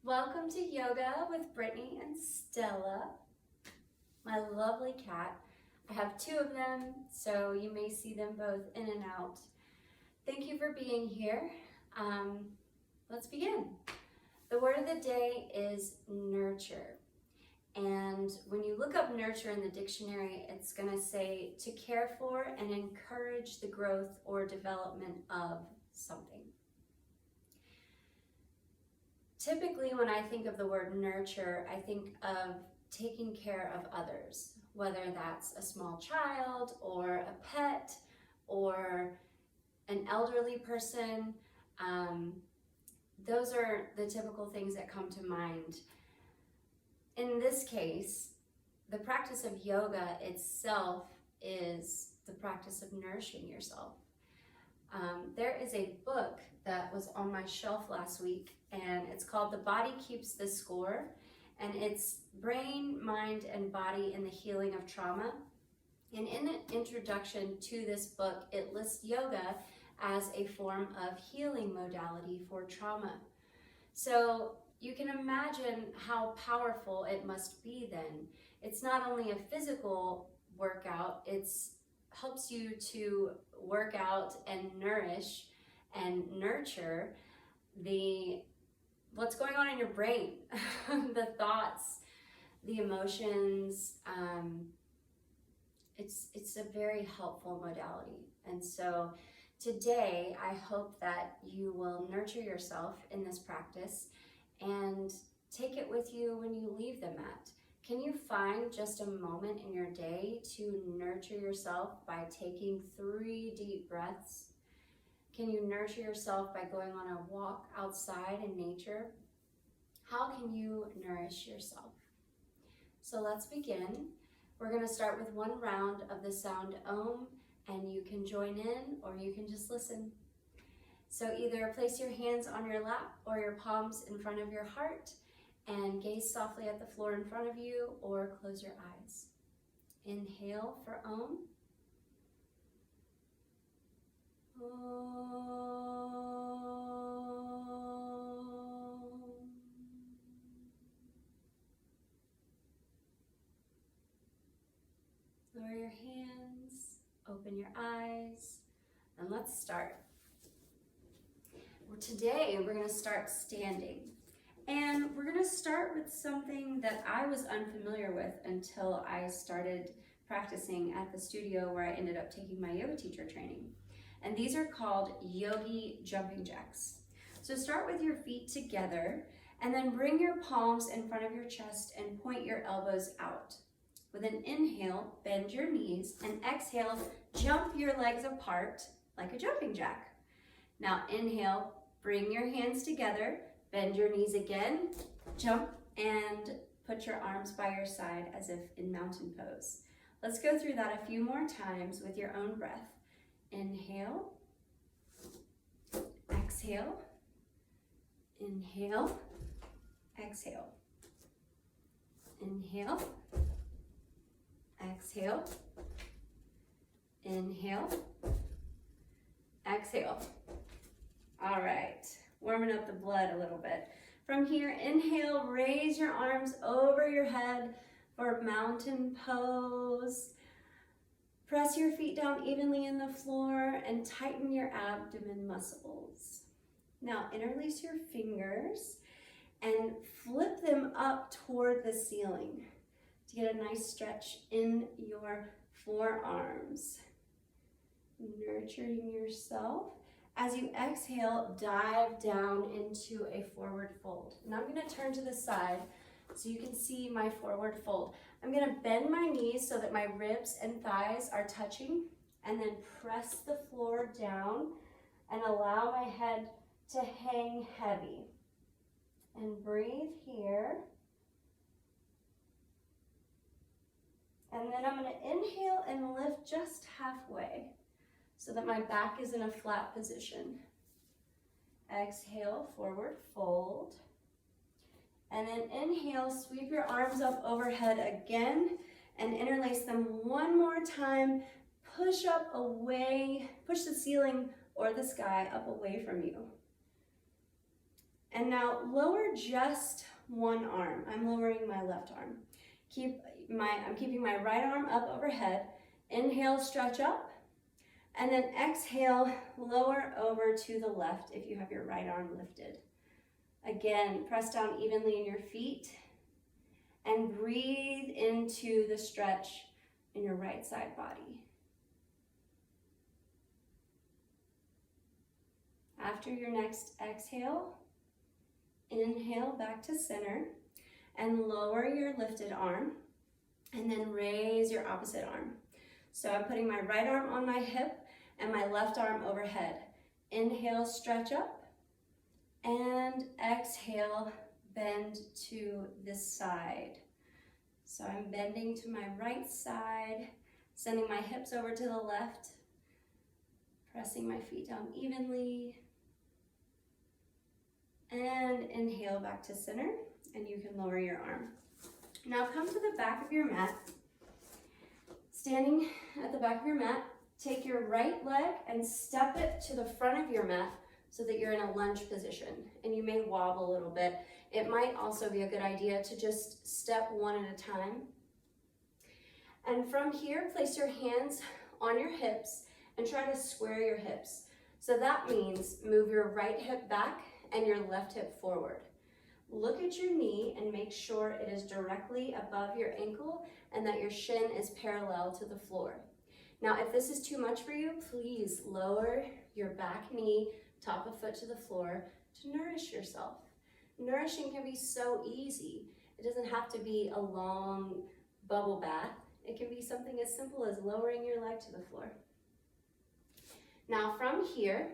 Welcome to Yoga with Brittany and Stella, my lovely cat. I have two of them, so you may see them both in and out. Thank you for being here. Let's begin. The word of the day is nurture. And when you look up nurture in the dictionary, it's going to say to care for and encourage the growth or development of something. Typically, when I think of the word nurture, I think of taking care of others, whether that's a small child or a pet or an elderly person. Those are the typical things that come to mind. In this case, the practice of yoga itself is the practice of nourishing yourself. There is a book that was on my shelf last week, and it's called The Body Keeps the Score, and it's brain, mind, and body in the healing of trauma. And in the introduction to this book, it lists yoga as a form of healing modality for trauma. So you can imagine how powerful it must be then. It's not only a physical workout, it helps you to work out and nourish and nurture what's going on in your brain, the thoughts, the emotions. It's a very helpful modality. And so today, I hope that you will nurture yourself in this practice and take it with you when you leave the mat. Can you find just a moment in your day to nurture yourself by taking 3 deep breaths? Can you nurture yourself by going on a walk outside in nature? How can you nourish yourself? So let's begin. We're going to start with 1 round of the sound Om, and you can join in or you can just listen. So either place your hands on your lap or your palms in front of your heart and gaze softly at the floor in front of you, or close your eyes. Inhale for Om. Lower your hands, open your eyes, and let's start. Well, today we're going to start standing. And we're going to start with something that I was unfamiliar with until I started practicing at the studio where I ended up taking my yoga teacher training. And these are called yogi jumping jacks. So start with your feet together and then bring your palms in front of your chest and point your elbows out. With an inhale, bend your knees, and exhale, jump your legs apart like a jumping jack. Now inhale, bring your hands together, bend your knees again, jump, and put your arms by your side as if in mountain pose. Let's go through that a few more times with your own breath. Inhale, exhale, inhale, exhale, inhale, exhale, inhale, exhale. All right. Warming up the blood a little bit. From here, inhale, raise your arms over your head for mountain pose. Press your feet down evenly in the floor and tighten your abdomen muscles. Now interlace your fingers and flip them up toward the ceiling to get a nice stretch in your forearms. Nurturing yourself. As you exhale, dive down into a forward fold. Now I'm going to turn to the side so you can see my forward fold. I'm going to bend my knees so that my ribs and thighs are touching, and then press the floor down and allow my head to hang heavy. And breathe here. And then I'm going to inhale and lift just halfway, so that my back is in a flat position. Exhale, forward fold. And then inhale, sweep your arms up overhead again and interlace them one more time. Push up away, push the ceiling or the sky up away from you. And now lower just one arm. I'm lowering my left arm. I'm keeping my right arm up overhead. Inhale, stretch up. And then exhale, lower over to the left if you have your right arm lifted. Again, press down evenly in your feet and breathe into the stretch in your right side body. After your next exhale, inhale back to center and lower your lifted arm and then raise your opposite arm. So I'm putting my right arm on my hip and my left arm overhead. Inhale, stretch up, and exhale, bend to this side. So I'm bending to my right side, sending my hips over to the left, pressing my feet down evenly, and inhale back to center, and you can lower your arm. Now come to the back of your mat. Standing at the back of your mat, take your right leg and step it to the front of your mat so that you're in a lunge position, and you may wobble a little bit. It might also be a good idea to just step one at a time. And from here, place your hands on your hips and try to square your hips. So that means move your right hip back and your left hip forward. Look at your knee and make sure it is directly above your ankle and that your shin is parallel to the floor. Now, if this is too much for you, please lower your back knee, top of foot to the floor to nourish yourself. Nourishing can be so easy. It doesn't have to be a long bubble bath. It can be something as simple as lowering your leg to the floor. Now from here,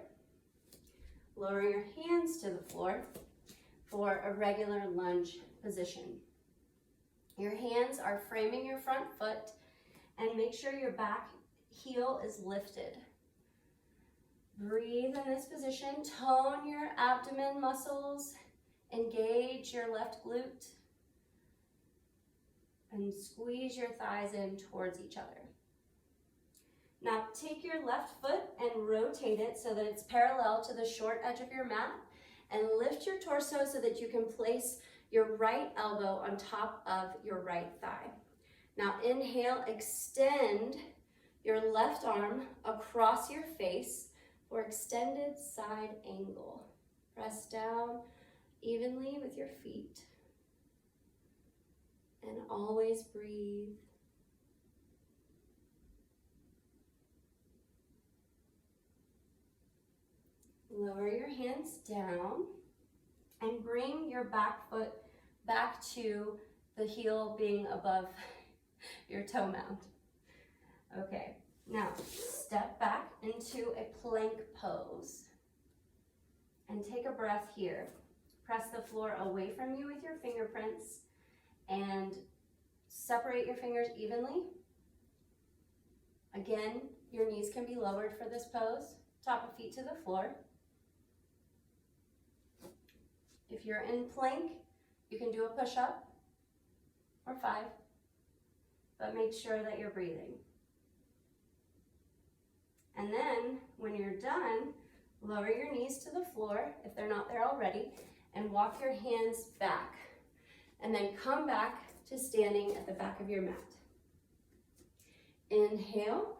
lower your hands to the floor for a regular lunge position. Your hands are framing your front foot, and make sure your back heel is lifted. Breathe in this position, tone your abdomen muscles, engage your left glute, and squeeze your thighs in towards each other. Now take your left foot and rotate it so that it's parallel to the short edge of your mat, and lift your torso so that you can place your right elbow on top of your right thigh. Now inhale, extend your left arm across your face for extended side angle. Press down evenly with your feet. And always breathe. Lower your hands down and bring your back foot back to the heel being above your toe mound. Okay, now step back into a plank pose and take a breath here. Press the floor away from you with your fingerprints and separate your fingers evenly. Again, your knees can be lowered for this pose, top of feet to the floor. If you're in plank, you can do a push-up or 5, but make sure that you're breathing. And then when you're done, lower your knees to the floor if they're not there already, and walk your hands back. And then come back to standing at the back of your mat. Inhale.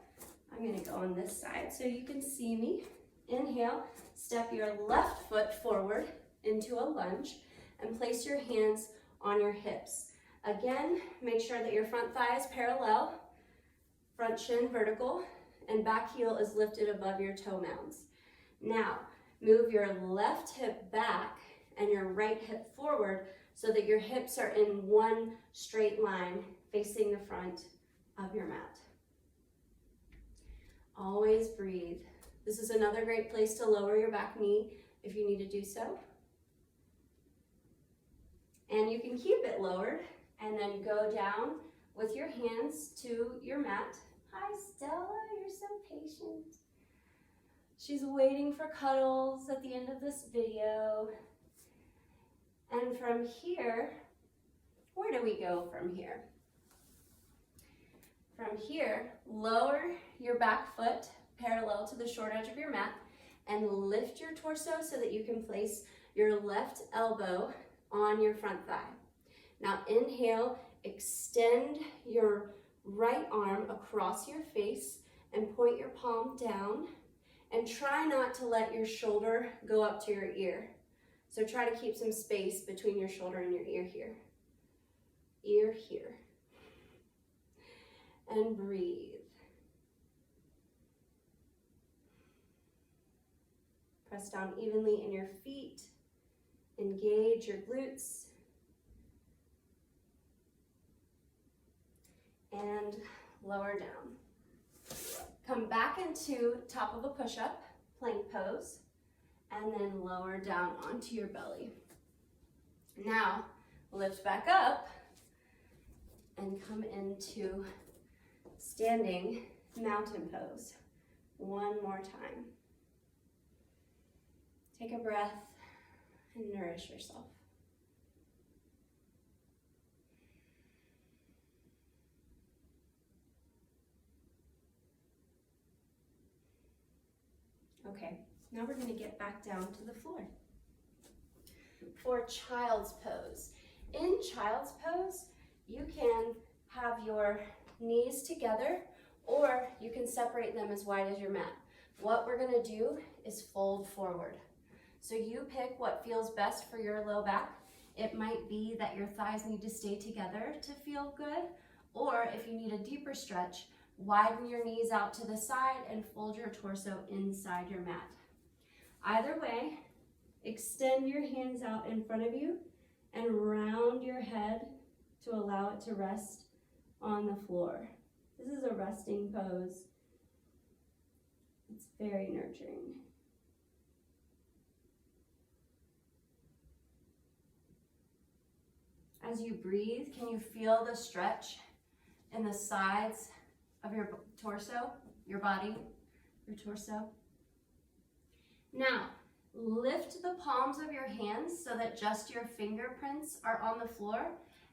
I'm going to go on this side so you can see me. Inhale, step your left foot forward into a lunge and place your hands on your hips. Again, make sure that your front thigh is parallel, front shin vertical, and back heel is lifted above your toe mounds. Now, move your left hip back and your right hip forward so that your hips are in one straight line facing the front of your mat. Always breathe. This is another great place to lower your back knee if you need to do so. And you can keep it lowered and then go down with your hands to your mat. Hi, Stella, you're so patient. She's waiting for cuddles at the end of this video. And from here, where do we go from here? From here, lower your back foot parallel to the short edge of your mat and lift your torso so that you can place your left elbow on your front thigh. Now inhale, extend your right arm across your face and point your palm down, and try not to let your shoulder go up to your ear. So try to keep some space between your shoulder and your ear here. Ear here. And breathe. Press down evenly in your feet. Engage your glutes. And lower down. Come back into top of a push-up, plank pose, and then lower down onto your belly. Now, lift back up and come into standing mountain pose. One more time. Take a breath and nourish yourself. Okay, now we're going to get back down to the floor. For child's pose. In child's pose, you can have your knees together, or you can separate them as wide as your mat. What we're going to do is fold forward. So you pick what feels best for your low back. It might be that your thighs need to stay together to feel good, or if you need a deeper stretch, widen your knees out to the side and fold your torso inside your mat. Either way, extend your hands out in front of you and round your head to allow it to rest on the floor. This is a resting pose. It's very nurturing. As you breathe, can you feel the stretch in the sides of your torso, your body, your torso? Now, lift the palms of your hands so that just your fingerprints are on the floor,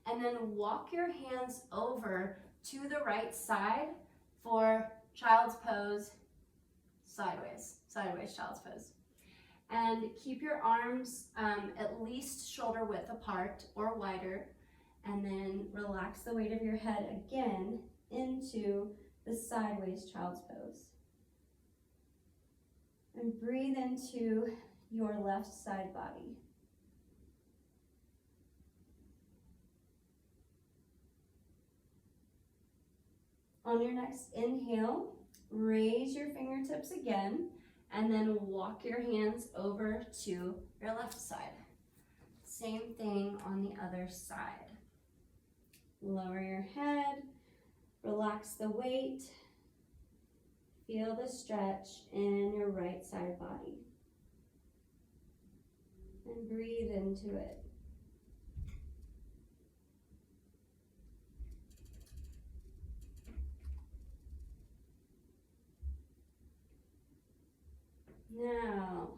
and then walk your hands over to the right side for child's pose, sideways child's pose. And keep your arms at least shoulder width apart or wider, and then relax the weight of your head again into the sideways child's pose. And breathe into your left side body. On your next inhale, raise your fingertips again, and then walk your hands over to your left side. Same thing on the other side. Lower your head, relax the weight, feel the stretch in your right side body. And breathe into it. Now,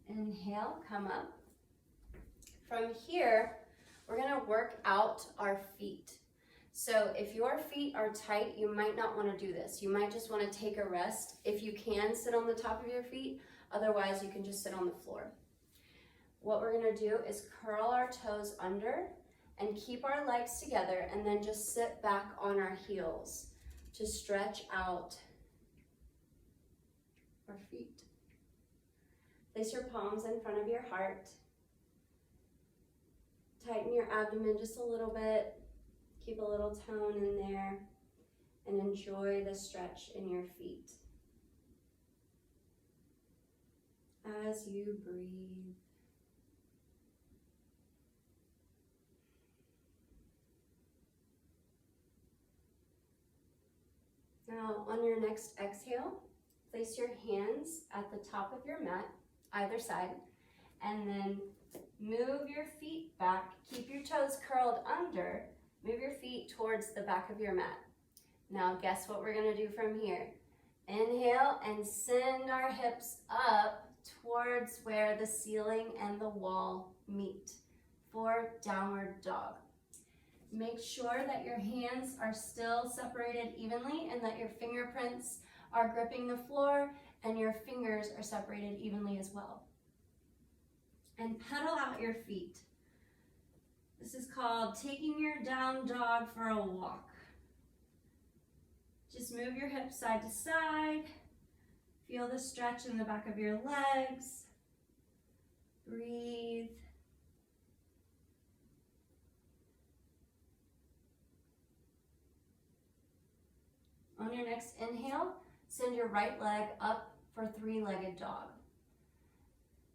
inhale, come up. From here, we're going to work out our feet. So if your feet are tight, you might not want to do this. You might just want to take a rest. If you can, sit on the top of your feet. Otherwise, you can just sit on the floor. What we're going to do is curl our toes under and keep our legs together, and then just sit back on our heels to stretch out our feet. Place your palms in front of your heart. Tighten your abdomen just a little bit. Keep a little tone in there, and enjoy the stretch in your feet as you breathe. Now, on your next exhale, place your hands at the top of your mat, either side, and then move your feet back. Keep your toes curled under. Move your feet towards the back of your mat. Now, guess what we're going to do from here? Inhale and send our hips up towards where the ceiling and the wall meet for downward dog. Make sure that your hands are still separated evenly and that your fingerprints are gripping the floor and your fingers are separated evenly as well. and pedal out your feet. This is called taking your down dog for a walk. Just move your hips side to side. Feel the stretch in the back of your legs. Breathe. On your next inhale, send your right leg up for three-legged dog.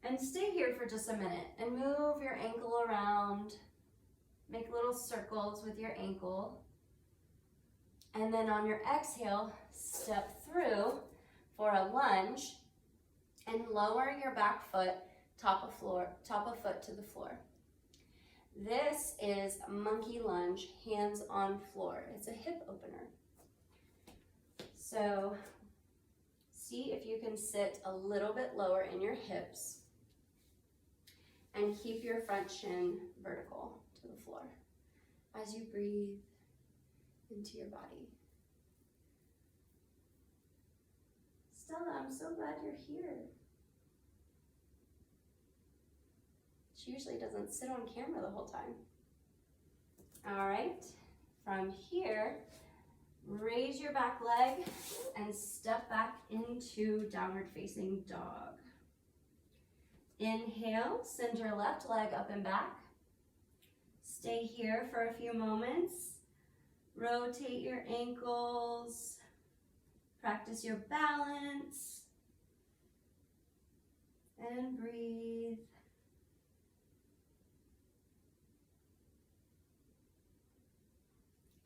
And stay here for just a minute and move your ankle around. Make little circles with your ankle. And then on your exhale, step through for a lunge and lower your back foot, top of foot to the floor. This is monkey lunge, hands on floor. It's a hip opener. So see if you can sit a little bit lower in your hips and keep your front shin vertical to the floor as you breathe into your body. Stella, I'm so glad you're here. She usually doesn't sit on camera the whole time. All right, from here, raise your back leg and step back into downward facing dog. Inhale, send your left leg up and back. Stay here for a few moments. Rotate your ankles. Practice your balance. And breathe.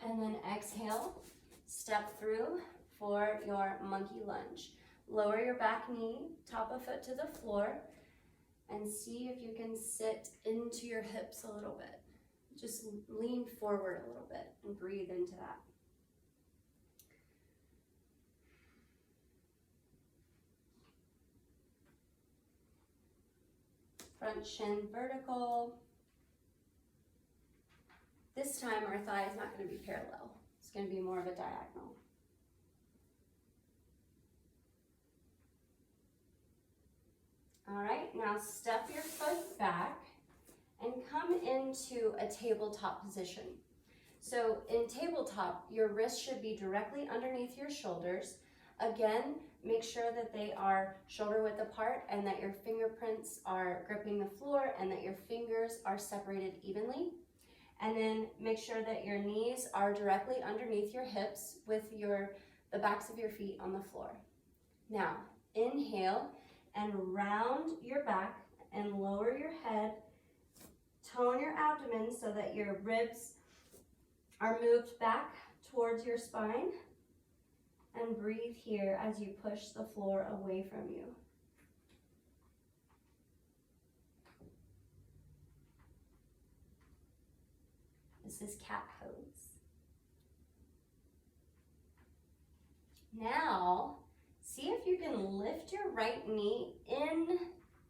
And then exhale, step through for your monkey lunge. Lower your back knee, top of foot to the floor, and see if you can sit into your hips a little bit. Just lean forward a little bit and breathe into that. Front shin vertical. This time our thigh is not going to be parallel. It's going to be more of a diagonal. All right, now step your foot back and come into a tabletop position. So in tabletop, your wrists should be directly underneath your shoulders. Again, make sure that they are shoulder width apart and that your fingerprints are gripping the floor and that your fingers are separated evenly. And then make sure that your knees are directly underneath your hips with the backs of your feet on the floor. Now, inhale and round your back and lower your head. Tone your abdomen so that your ribs are moved back towards your spine. And breathe here as you push the floor away from you. This is cat pose. Now, see if you can lift your right knee in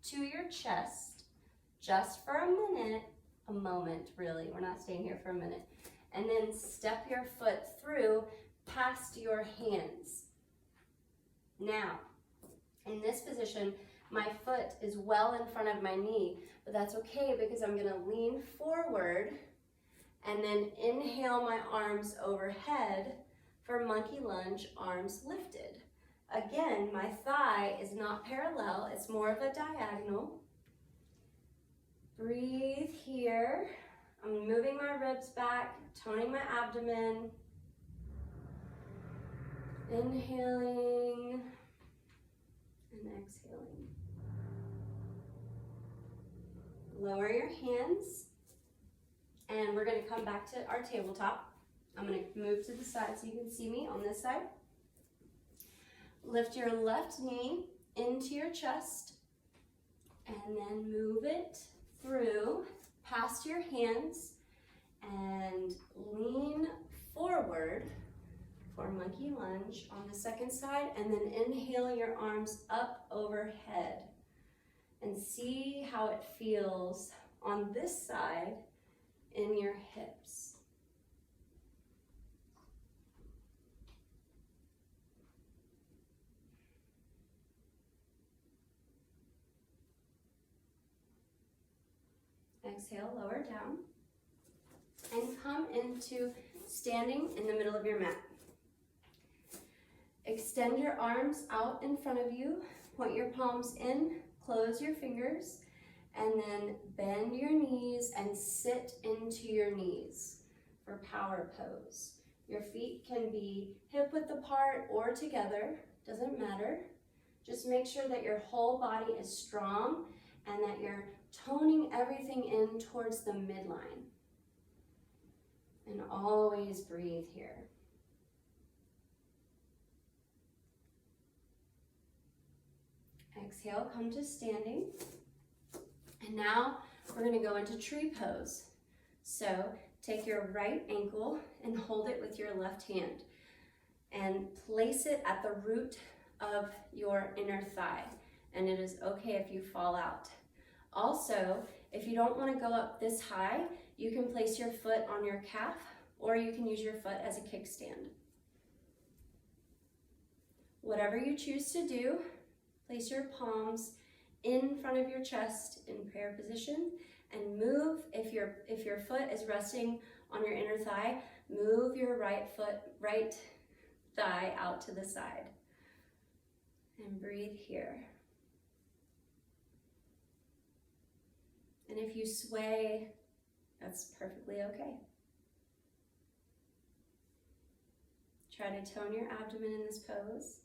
to your chest just for a moment really. We're not staying here for a minute. And then step your foot through past your hands. Now, in this position, my foot is well in front of my knee, but that's okay because I'm gonna lean forward and then inhale my arms overhead for monkey lunge, arms lifted. Again, my thigh is not parallel, it's more of a diagonal. Breathe here. I'm moving my ribs back, toning my abdomen. Inhaling and exhaling. Lower your hands. And we're going to come back to our tabletop. I'm going to move to the side so you can see me on this side. Lift your left knee into your chest and then move it through past your hands and lean forward for monkey lunge on the second side, and then inhale your arms up overhead and see how it feels on this side in your hips. Exhale, lower down. And come into standing in the middle of your mat. Extend your arms out in front of you. Point your palms in, close your fingers, and then bend your knees and sit into your knees for power pose. Your feet can be hip-width apart or together, doesn't matter. Just make sure that your whole body is strong and that you're toning everything in towards the midline. And always breathe here. Exhale, come to standing. And now we're going to go into tree pose. So take your right ankle and hold it with your left hand and place it at the root of your inner thigh. And it is okay if you fall out. Also, if you don't want to go up this high, you can place your foot on your calf or you can use your foot as a kickstand. Whatever you choose to do, place your palms in front of your chest in prayer position and move. If your foot is resting on your inner thigh, move your right thigh out to the side. And breathe here. And if you sway, that's perfectly okay. Try to tone your abdomen in this pose.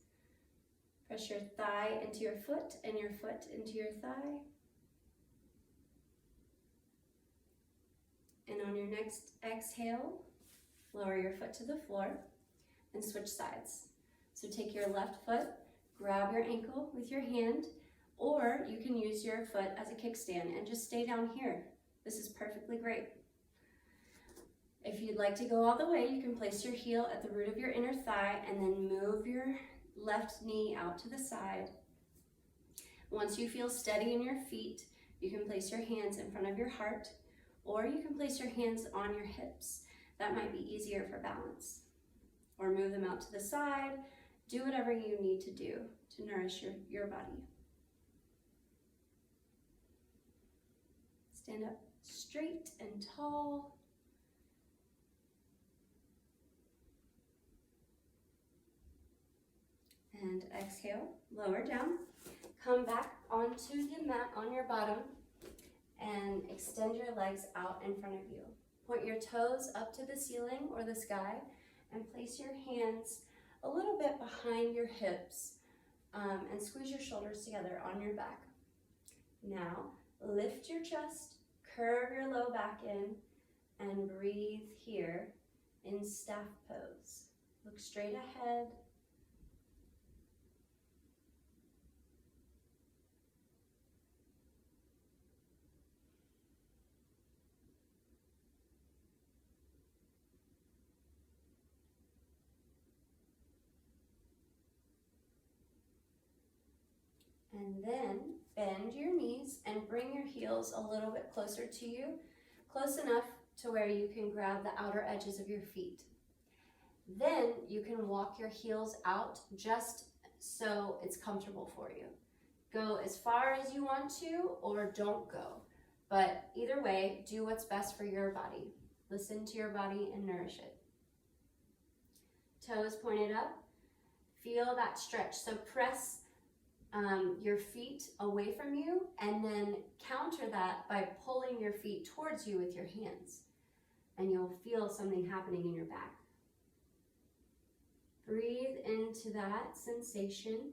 Press your thigh into your foot and your foot into your thigh. And on your next exhale, lower your foot to the floor and switch sides. So take your left foot, grab your ankle with your hand, or you can use your foot as a kickstand and just stay down here. This is perfectly great. If you'd like to go all the way, you can place your heel at the root of your inner thigh and then move your left knee out to the side. Once you feel steady in your feet, you can place your hands in front of your heart, or you can place your hands on your hips. That might be easier for balance. Or move them out to the side. Do whatever you need to do to nourish your body. Stand up straight and tall. And exhale, lower down. Come back onto the mat on your bottom and extend your legs out in front of you. Point your toes up to the ceiling or the sky and place your hands a little bit behind your hips and squeeze your shoulders together on your back. Now, lift your chest, curve your low back in, and breathe here in staff pose. Look straight ahead. And then bend your knees and bring your heels a little bit closer to you, close enough to where you can grab the outer edges of your feet. Then you can walk your heels out just so it's comfortable for you. Go as far as you want to or don't go. But either way, do what's best for your body. Listen to your body and nourish it. Toes pointed up. Feel that stretch. So press your feet away from you and then counter that by pulling your feet towards you with your hands. And you'll feel something happening in your back. Breathe into that sensation.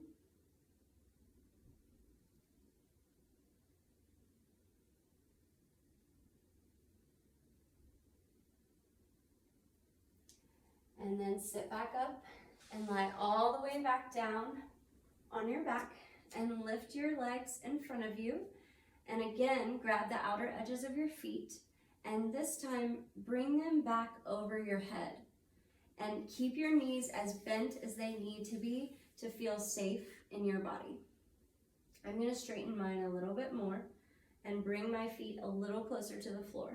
And then sit back up and lie all the way back down on your back and lift your legs in front of you. And again, grab the outer edges of your feet and this time bring them back over your head. And keep your knees as bent as they need to be to feel safe in your body. I'm going to straighten mine a little bit more and bring my feet a little closer to the floor.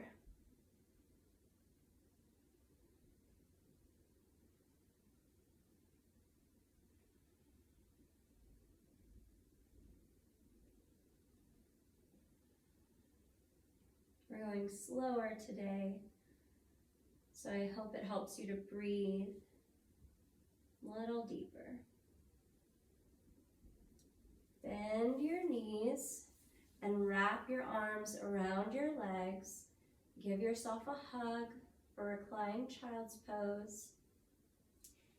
We're going slower today, so I hope it helps you to breathe a little deeper. Bend your knees and wrap your arms around your legs. Give yourself a hug for reclined child's pose.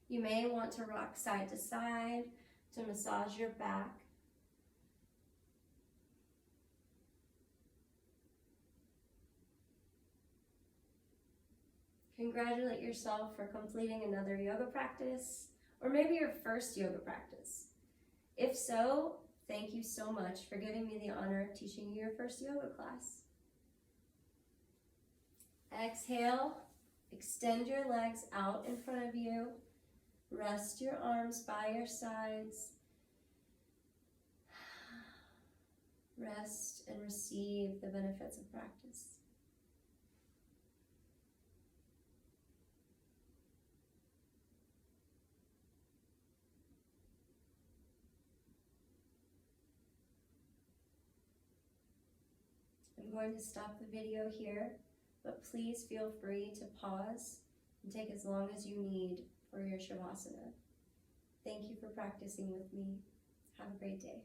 You may want to rock side to side to massage your back. Congratulate yourself for completing another yoga practice, or maybe your first yoga practice. If so, thank you so much for giving me the honor of teaching you your first yoga class. Exhale, extend your legs out in front of you. Rest your arms by your sides. Rest and receive the benefits of practice. I'm going to stop the video here, but please feel free to pause and take as long as you need for your Shavasana. Thank you for practicing with me. Have a great day.